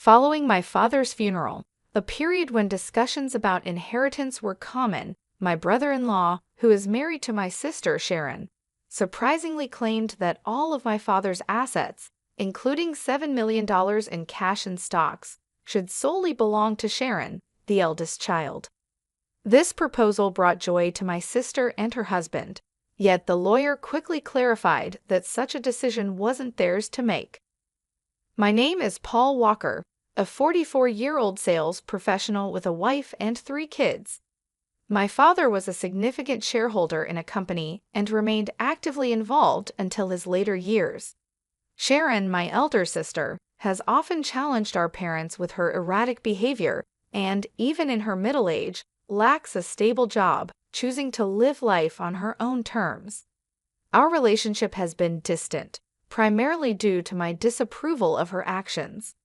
Following my father's funeral, a period when discussions about inheritance were common, my brother-in-law, who is married to my sister Sharon, surprisingly claimed that all of my father's assets, including $7 million in cash and stocks, should solely belong to Sharon, the eldest child. This proposal brought joy to my sister and her husband, yet the lawyer quickly clarified that such a decision wasn't theirs to make. My name is Paul Walker, a 44-year-old sales professional with a wife and 3 kids. My father was a significant shareholder in a company and remained actively involved until his later years. Sharon, my elder sister, has often challenged our parents with her erratic behavior and, even in her middle age, lacks a stable job, choosing to live life on her own terms. Our relationship has been distant, primarily due to my disapproval of her actions.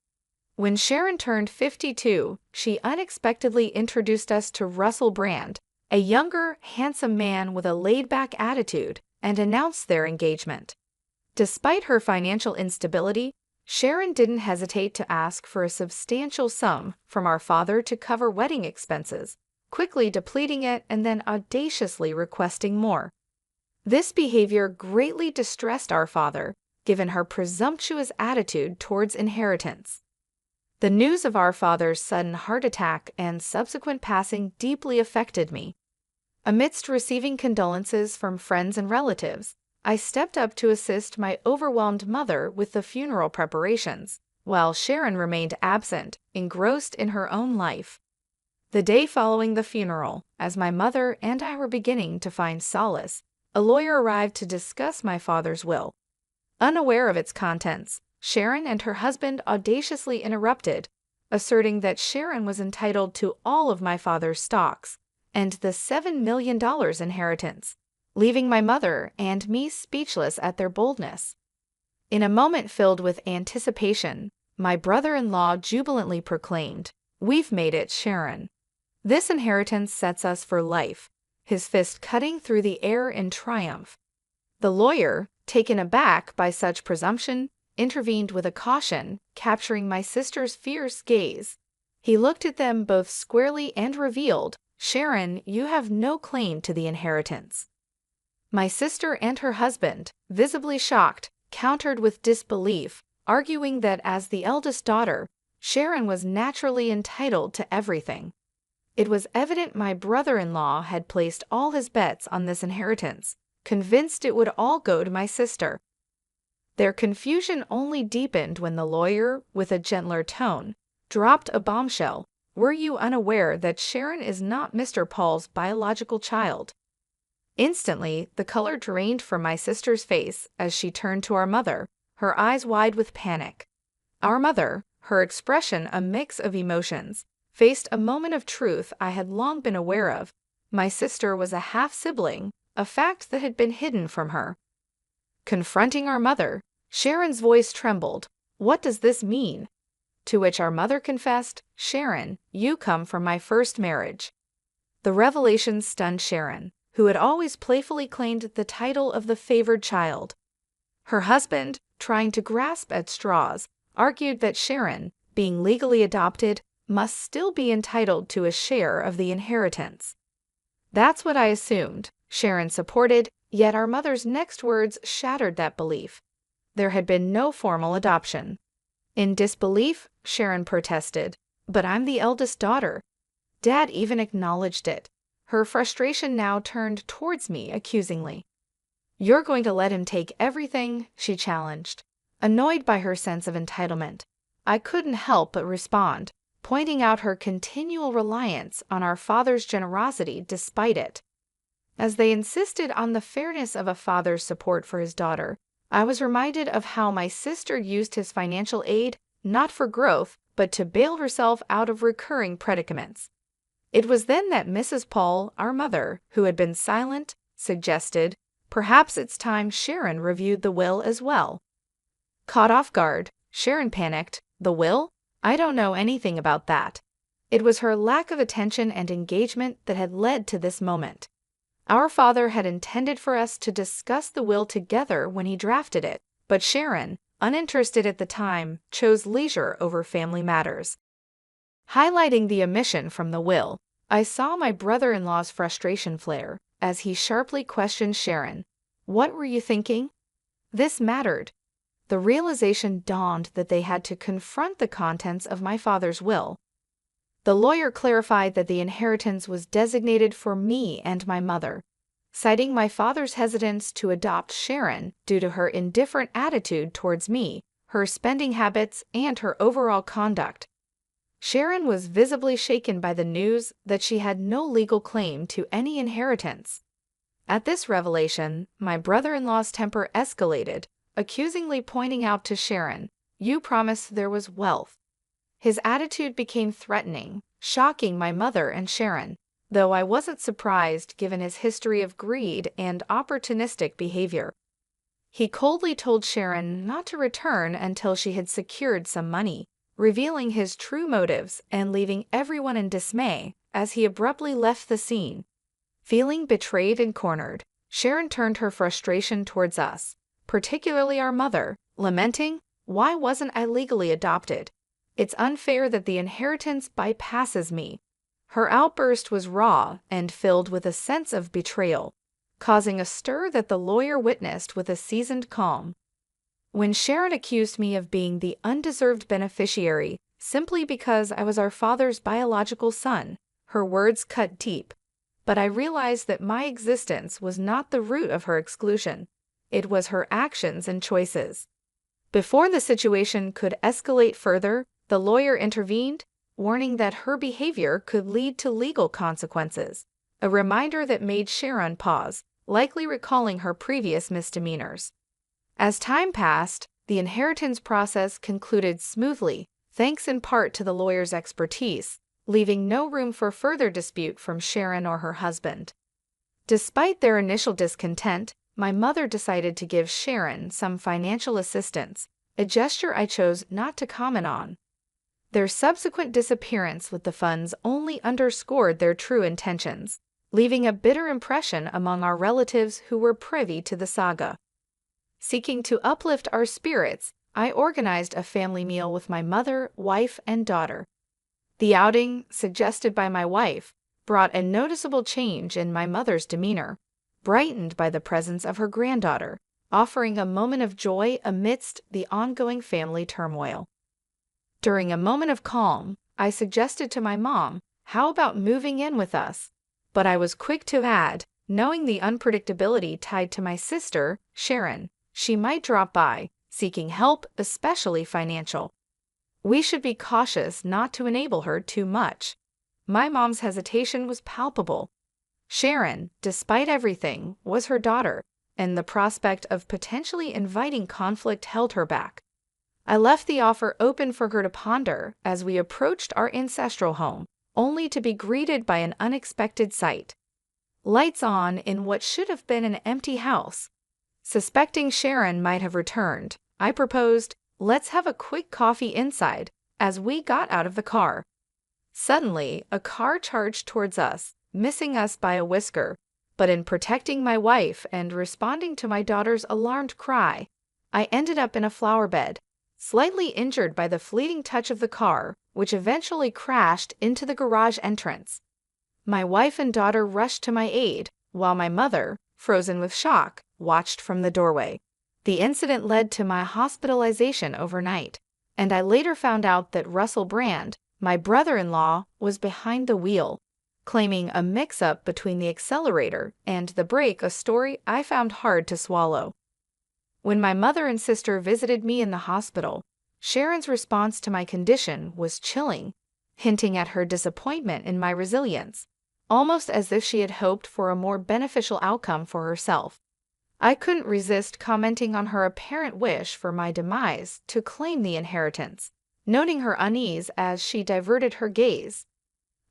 When Sharon turned 52, she unexpectedly introduced us to Russell Brand, a younger, handsome man with a laid-back attitude, and announced their engagement. Despite her financial instability, Sharon didn't hesitate to ask for a substantial sum from our father to cover wedding expenses, quickly depleting it and then audaciously requesting more. This behavior greatly distressed our father, given her presumptuous attitude towards inheritance. The news of our father's sudden heart attack and subsequent passing deeply affected me. Amidst receiving condolences from friends and relatives, I stepped up to assist my overwhelmed mother with the funeral preparations, while Sharon remained absent, engrossed in her own life. The day following the funeral, as my mother and I were beginning to find solace, a lawyer arrived to discuss my father's will. Unaware of its contents, Sharon and her husband audaciously interrupted, asserting that Sharon was entitled to all of my father's stocks and the $7 million inheritance, leaving my mother and me speechless at their boldness. In a moment filled with anticipation, my brother-in-law jubilantly proclaimed, "We've made it, Sharon. This inheritance sets us for life," his fist cutting through the air in triumph. The lawyer, taken aback by such presumption, intervened with a caution, capturing my sister's fierce gaze. He looked at them both squarely and revealed, "Sharon, you have no claim to the inheritance." My sister and her husband, visibly shocked, countered with disbelief, arguing that as the eldest daughter, Sharon was naturally entitled to everything. It was evident my brother-in-law had placed all his bets on this inheritance, convinced it would all go to my sister. Their confusion only deepened when the lawyer, with a gentler tone, dropped a bombshell. "Were you unaware that Sharon is not Mr. Paul's biological child?" Instantly, the color drained from my sister's face as she turned to our mother, her eyes wide with panic. Our mother, her expression a mix of emotions, faced a moment of truth I had long been aware of. My sister was a half-sibling, a fact that had been hidden from her. Confronting our mother, Sharon's voice trembled. "What does this mean?" To which our mother confessed, "Sharon, you come from my first marriage." The revelation stunned Sharon, who had always playfully claimed the title of the favored child. Her husband, trying to grasp at straws, argued that Sharon, being legally adopted, must still be entitled to a share of the inheritance. "That's what I assumed," Sharon supported, yet our mother's next words shattered that belief. There had been no formal adoption. In disbelief, Sharon protested, "But I'm the eldest daughter." Dad even acknowledged it. Her frustration now turned towards me accusingly. "You're going to let him take everything?" she challenged. Annoyed by her sense of entitlement, I couldn't help but respond, pointing out her continual reliance on our father's generosity despite it. As they insisted on the fairness of a father's support for his daughter, I was reminded of how my sister used his financial aid not for growth, but to bail herself out of recurring predicaments. It was then that Mrs. Paul, our mother, who had been silent, suggested, "Perhaps it's time Sharon reviewed the will as well." Caught off guard, Sharon panicked, "The will? I don't know anything about that." It was her lack of attention and engagement that had led to this moment. Our father had intended for us to discuss the will together when he drafted it, but Sharon, uninterested at the time, chose leisure over family matters. Highlighting the omission from the will, I saw my brother-in-law's frustration flare as he sharply questioned Sharon. "What were you thinking?" This mattered. The realization dawned that they had to confront the contents of my father's will. The lawyer clarified that the inheritance was designated for me and my mother, citing my father's hesitance to adopt Sharon due to her indifferent attitude towards me, her spending habits, and her overall conduct. Sharon was visibly shaken by the news that she had no legal claim to any inheritance. At this revelation, my brother-in-law's temper escalated, accusingly pointing out to Sharon, "You promised there was wealth." His attitude became threatening, shocking my mother and Sharon, though I wasn't surprised given his history of greed and opportunistic behavior. He coldly told Sharon not to return until she had secured some money, revealing his true motives and leaving everyone in dismay as he abruptly left the scene. Feeling betrayed and cornered, Sharon turned her frustration towards us, particularly our mother, lamenting, "Why wasn't I legally adopted? It's unfair that the inheritance bypasses me." Her outburst was raw and filled with a sense of betrayal, causing a stir that the lawyer witnessed with a seasoned calm. When Sharon accused me of being the undeserved beneficiary simply because I was our father's biological son, her words cut deep. But I realized that my existence was not the root of her exclusion. It was her actions and choices. Before the situation could escalate further, the lawyer intervened, warning that her behavior could lead to legal consequences, a reminder that made Sharon pause, likely recalling her previous misdemeanors. As time passed, the inheritance process concluded smoothly, thanks in part to the lawyer's expertise, leaving no room for further dispute from Sharon or her husband. Despite their initial discontent, my mother decided to give Sharon some financial assistance, a gesture I chose not to comment on. Their subsequent disappearance with the funds only underscored their true intentions, leaving a bitter impression among our relatives who were privy to the saga. Seeking to uplift our spirits, I organized a family meal with my mother, wife, and daughter. The outing, suggested by my wife, brought a noticeable change in my mother's demeanor, brightened by the presence of her granddaughter, offering a moment of joy amidst the ongoing family turmoil. During a moment of calm, I suggested to my mom, "How about moving in with us?" But I was quick to add, knowing the unpredictability tied to my sister, Sharon, she might drop by, seeking help, especially financial. We should be cautious not to enable her too much. My mom's hesitation was palpable. Sharon, despite everything, was her daughter, and the prospect of potentially inviting conflict held her back. I left the offer open for her to ponder as we approached our ancestral home, only to be greeted by an unexpected sight. Lights on in what should have been an empty house. Suspecting Sharon might have returned, I proposed, "Let's have a quick coffee inside," as we got out of the car. Suddenly, a car charged towards us, missing us by a whisker, but in protecting my wife and responding to my daughter's alarmed cry, I ended up in a flower bed, slightly injured by the fleeting touch of the car, which eventually crashed into the garage entrance. My wife and daughter rushed to my aid, while my mother, frozen with shock, watched from the doorway. The incident led to my hospitalization overnight, and I later found out that Russell Brand, my brother-in-law, was behind the wheel, claiming a mix-up between the accelerator and the brake, a story I found hard to swallow. When my mother and sister visited me in the hospital, Sharon's response to my condition was chilling, hinting at her disappointment in my resilience, almost as if she had hoped for a more beneficial outcome for herself. I couldn't resist commenting on her apparent wish for my demise to claim the inheritance, noting her unease as she diverted her gaze.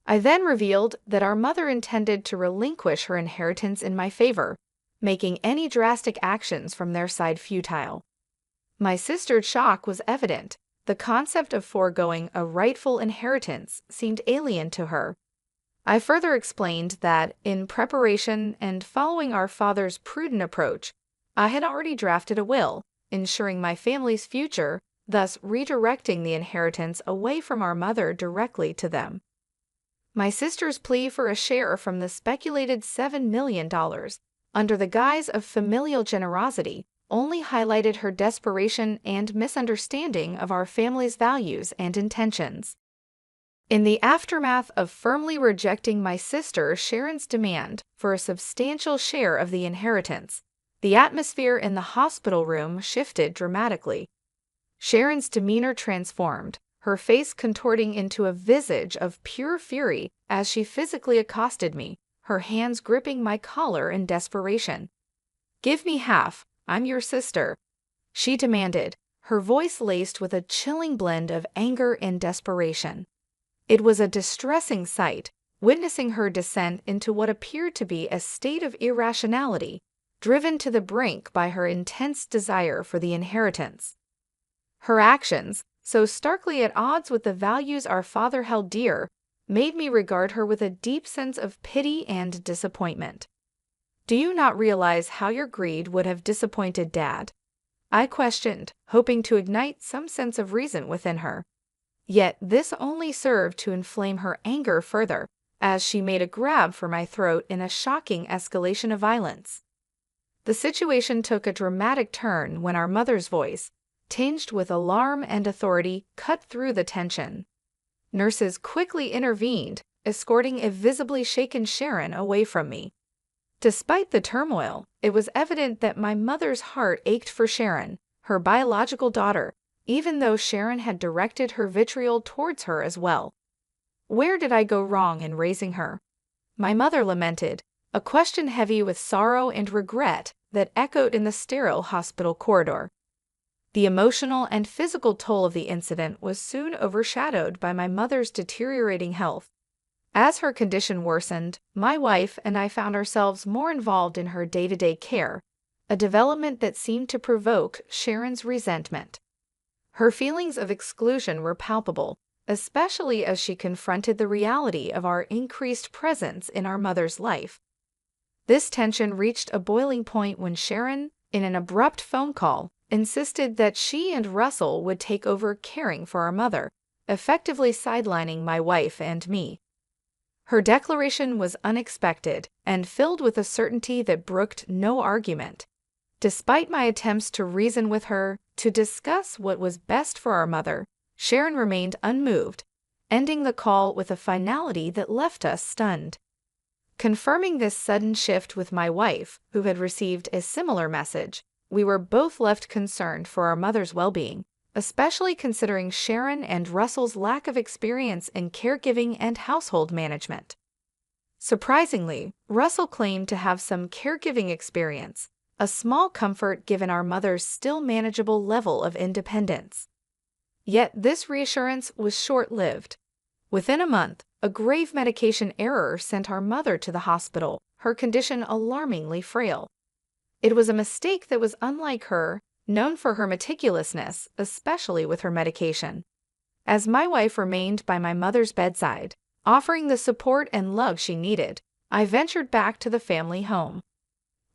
I then revealed that our mother intended to relinquish her inheritance in my favor, making any drastic actions from their side futile. My sister's shock was evident. The concept of foregoing a rightful inheritance seemed alien to her. I further explained that, in preparation and following our father's prudent approach, I had already drafted a will, ensuring my family's future, thus redirecting the inheritance away from our mother directly to them. My sister's plea for a share from the speculated $7 million, under the guise of familial generosity, only highlighted her desperation and misunderstanding of our family's values and intentions. In the aftermath of firmly rejecting my sister Sharon's demand for a substantial share of the inheritance, the atmosphere in the hospital room shifted dramatically. Sharon's demeanor transformed, her face contorting into a visage of pure fury as she physically accosted me, her hands gripping my collar in desperation. "Give me half, I'm your sister," she demanded, her voice laced with a chilling blend of anger and desperation. It was a distressing sight, witnessing her descent into what appeared to be a state of irrationality, driven to the brink by her intense desire for the inheritance. Her actions, so starkly at odds with the values our father held dear, made me regard her with a deep sense of pity and disappointment. "Do you not realize how your greed would have disappointed Dad?" I questioned, hoping to ignite some sense of reason within her. Yet this only served to inflame her anger further, as she made a grab for my throat in a shocking escalation of violence. The situation took a dramatic turn when our mother's voice, tinged with alarm and authority, cut through the tension. Nurses quickly intervened, escorting a visibly shaken Sharon away from me. Despite the turmoil, it was evident that my mother's heart ached for Sharon, her biological daughter, even though Sharon had directed her vitriol towards her as well. "Where did I go wrong in raising her?" my mother lamented, a question heavy with sorrow and regret that echoed in the sterile hospital corridor. The emotional and physical toll of the incident was soon overshadowed by my mother's deteriorating health. As her condition worsened, my wife and I found ourselves more involved in her day-to-day care, a development that seemed to provoke Sharon's resentment. Her feelings of exclusion were palpable, especially as she confronted the reality of our increased presence in our mother's life. This tension reached a boiling point when Sharon, in an abrupt phone call, insisted that she and Russell would take over caring for our mother, effectively sidelining my wife and me. Her declaration was unexpected and filled with a certainty that brooked no argument. Despite my attempts to reason with her, to discuss what was best for our mother, Sharon remained unmoved, ending the call with a finality that left us stunned. Confirming this sudden shift with my wife, who had received a similar message, we were both left concerned for our mother's well-being, especially considering Sharon and Russell's lack of experience in caregiving and household management. Surprisingly, Russell claimed to have some caregiving experience, a small comfort given our mother's still manageable level of independence. Yet this reassurance was short-lived. Within a month, a grave medication error sent our mother to the hospital, her condition alarmingly frail. It was a mistake that was unlike her, known for her meticulousness, especially with her medication. As my wife remained by my mother's bedside, offering the support and love she needed, I ventured back to the family home.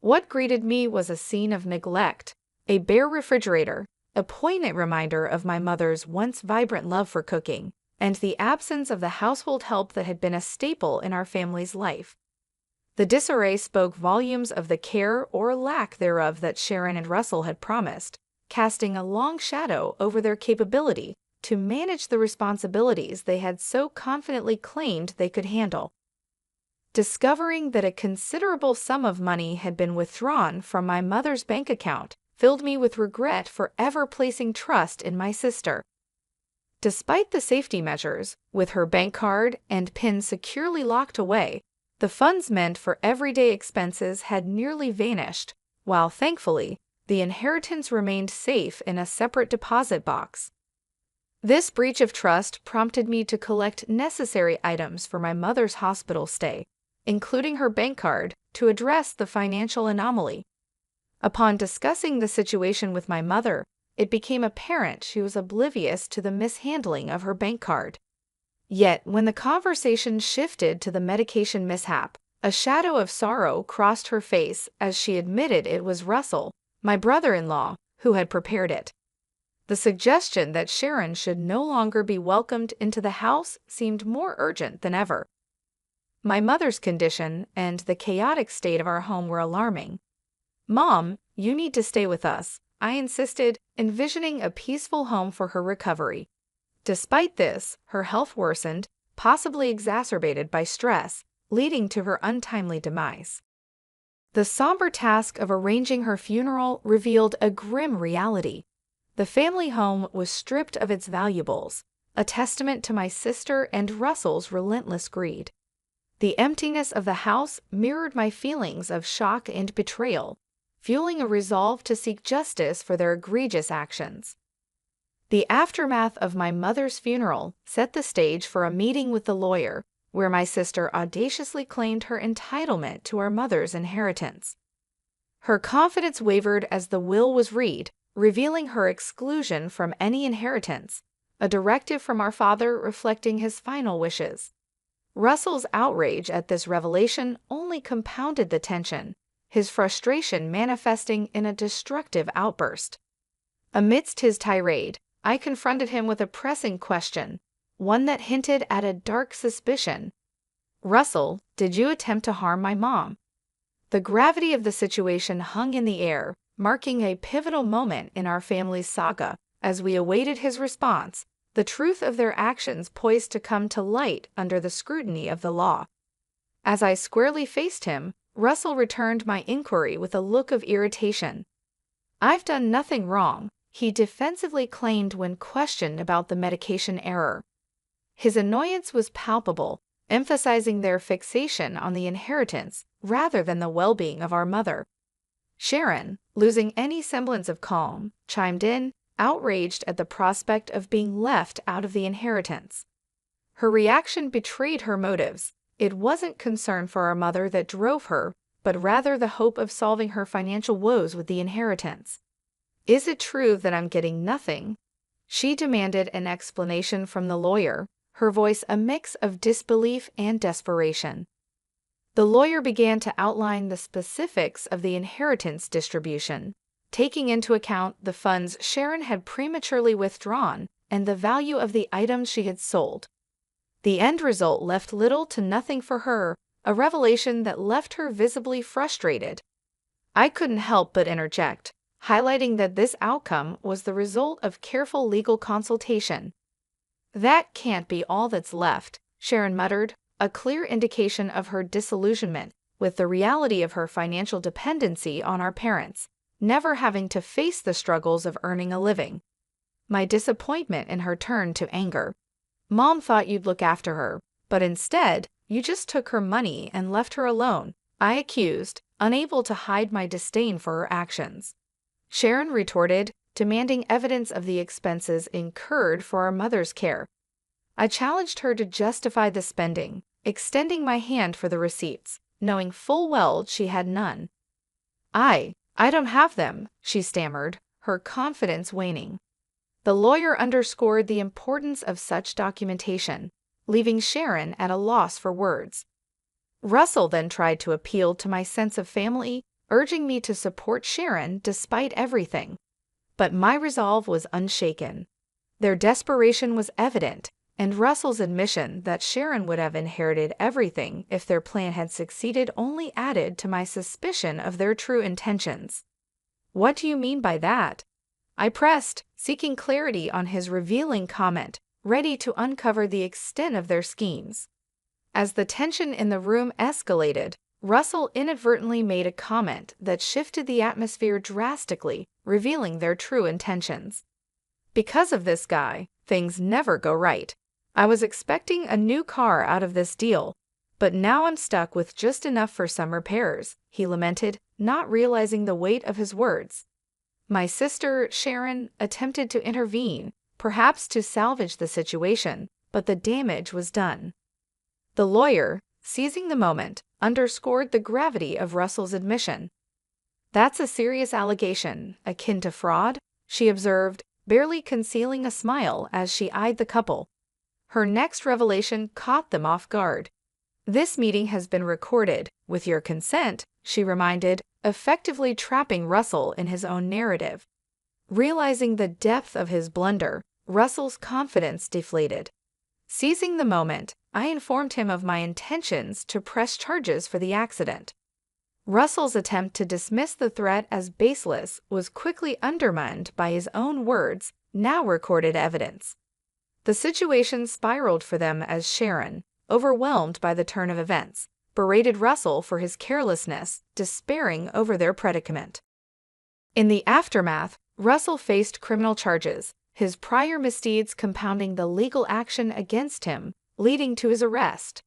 What greeted me was a scene of neglect, a bare refrigerator, a poignant reminder of my mother's once vibrant love for cooking, and the absence of the household help that had been a staple in our family's life. The disarray spoke volumes of the care or lack thereof that Sharon and Russell had promised, casting a long shadow over their capability to manage the responsibilities they had so confidently claimed they could handle. Discovering that a considerable sum of money had been withdrawn from my mother's bank account filled me with regret for ever placing trust in my sister. Despite the safety measures, with her bank card and PIN securely locked away, the funds meant for everyday expenses had nearly vanished, while thankfully, the inheritance remained safe in a separate deposit box. This breach of trust prompted me to collect necessary items for my mother's hospital stay, including her bank card, to address the financial anomaly. Upon discussing the situation with my mother, it became apparent she was oblivious to the mishandling of her bank card. Yet, when the conversation shifted to the medication mishap, a shadow of sorrow crossed her face as she admitted it was Russell, my brother-in-law, who had prepared it. The suggestion that Sharon should no longer be welcomed into the house seemed more urgent than ever. My mother's condition and the chaotic state of our home were alarming. "Mom, you need to stay with us," I insisted, envisioning a peaceful home for her recovery. Despite this, her health worsened, possibly exacerbated by stress, leading to her untimely demise. The somber task of arranging her funeral revealed a grim reality. The family home was stripped of its valuables, a testament to my sister and Russell's relentless greed. The emptiness of the house mirrored my feelings of shock and betrayal, fueling a resolve to seek justice for their egregious actions. The aftermath of my mother's funeral set the stage for a meeting with the lawyer, where my sister audaciously claimed her entitlement to our mother's inheritance. Her confidence wavered as the will was read, revealing her exclusion from any inheritance, a directive from our father reflecting his final wishes. Russell's outrage at this revelation only compounded the tension, his frustration manifesting in a destructive outburst. Amidst his tirade, I confronted him with a pressing question, one that hinted at a dark suspicion. "Russell, did you attempt to harm my mom?" The gravity of the situation hung in the air, marking a pivotal moment in our family's saga. As we awaited his response, the truth of their actions poised to come to light under the scrutiny of the law. As I squarely faced him, Russell returned my inquiry with a look of irritation. "I've done nothing wrong," he defensively claimed when questioned about the medication error. His annoyance was palpable, emphasizing their fixation on the inheritance rather than the well-being of our mother. Sharon, losing any semblance of calm, chimed in, outraged at the prospect of being left out of the inheritance. Her reaction betrayed her motives. It wasn't concern for our mother that drove her, but rather the hope of solving her financial woes with the inheritance. "Is it true that I'm getting nothing?" She demanded an explanation from the lawyer, her voice a mix of disbelief and desperation. The lawyer began to outline the specifics of the inheritance distribution, taking into account the funds Sharon had prematurely withdrawn and the value of the items she had sold. The end result left little to nothing for her, a revelation that left her visibly frustrated. I couldn't help but interject, highlighting that this outcome was the result of careful legal consultation. "That can't be all that's left," Sharon muttered, a clear indication of her disillusionment with the reality of her financial dependency on our parents, never having to face the struggles of earning a living. My disappointment in her turned to anger. "Mom thought you'd look after her, but instead, you just took her money and left her alone," I accused, unable to hide my disdain for her actions. Sharon retorted, demanding evidence of the expenses incurred for our mother's care. I challenged her to justify the spending, extending my hand for the receipts, knowing full well she had none. I don't have them," she stammered, her confidence waning. The lawyer underscored the importance of such documentation, leaving Sharon at a loss for words. Russell then tried to appeal to my sense of family, urging me to support Sharon despite everything. But my resolve was unshaken. Their desperation was evident, and Russell's admission that Sharon would have inherited everything if their plan had succeeded only added to my suspicion of their true intentions. "What do you mean by that?" I pressed, seeking clarity on his revealing comment, ready to uncover the extent of their schemes. As the tension in the room escalated, Russell inadvertently made a comment that shifted the atmosphere drastically, revealing their true intentions. "Because of this guy, things never go right. I was expecting a new car out of this deal, but now I'm stuck with just enough for some repairs," he lamented, not realizing the weight of his words. My sister, Sharon, attempted to intervene, perhaps to salvage the situation, but the damage was done. The lawyer, seizing the moment, underscored the gravity of Russell's admission. "That's a serious allegation, akin to fraud," she observed, barely concealing a smile as she eyed the couple. Her next revelation caught them off guard. "This meeting has been recorded, with your consent," she reminded, effectively trapping Russell in his own narrative. Realizing the depth of his blunder, Russell's confidence deflated. Seizing the moment, I informed him of my intentions to press charges for the accident. Russell's attempt to dismiss the threat as baseless was quickly undermined by his own words, now recorded evidence. The situation spiraled for them as Sharon, overwhelmed by the turn of events, berated Russell for his carelessness, despairing over their predicament. In the aftermath, Russell faced criminal charges, his prior misdeeds compounding the legal action against him, leading to his arrest.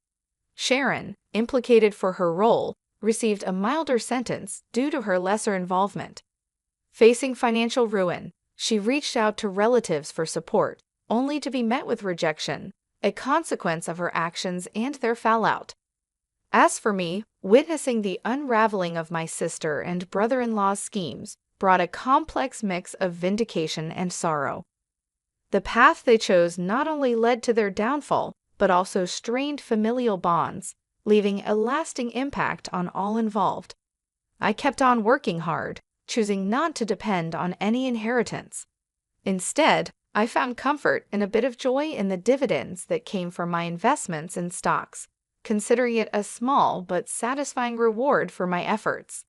Sharon, implicated for her role, received a milder sentence due to her lesser involvement. Facing financial ruin, she reached out to relatives for support, only to be met with rejection, a consequence of her actions and their fallout. As for me, witnessing the unraveling of my sister and brother-in-law's schemes brought a complex mix of vindication and sorrow. The path they chose not only led to their downfall, but also strained familial bonds, leaving a lasting impact on all involved. I kept on working hard, choosing not to depend on any inheritance. Instead, I found comfort and a bit of joy in the dividends that came from my investments in stocks, considering it a small but satisfying reward for my efforts.